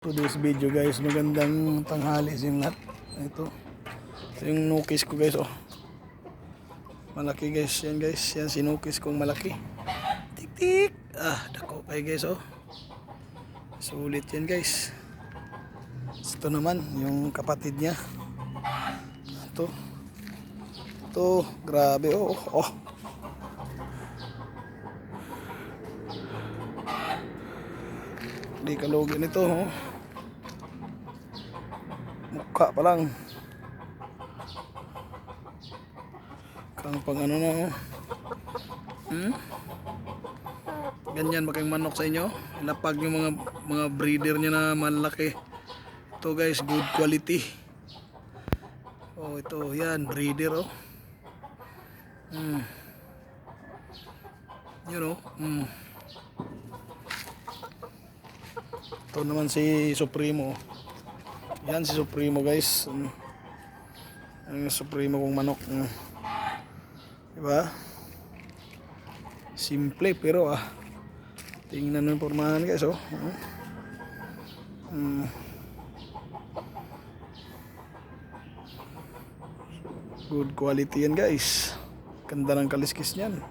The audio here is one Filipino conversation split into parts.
Today's video guys, magandang tanghali sa inyo lahat. Ito yung nukis ko guys, oh. Malaki guys, yan guys, yan sinukis kong malaki. Tik tik. Dako kayo guys, oh. Sulit yan guys. Ito naman yung kapatid niya. Ito, grabe, oh. Di kalugin ito, oh. Mukha pa lang. Kang pang ano na, oh. Ganyan ba kayong manok sa inyo? Ilapag yung mga breeder niya na malaki. Ito guys, good quality. Oh, ito, yan, breeder, oh. You know, Ito naman si Supremo. Yan si Supremo guys. Ang Supremo kong manok. Diba? Simple pero tingnan mo yung pormahan guys, oh. Good quality yan guys. Ganda ng kaliskis niyan.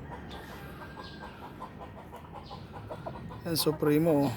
Yan Supremo, oh.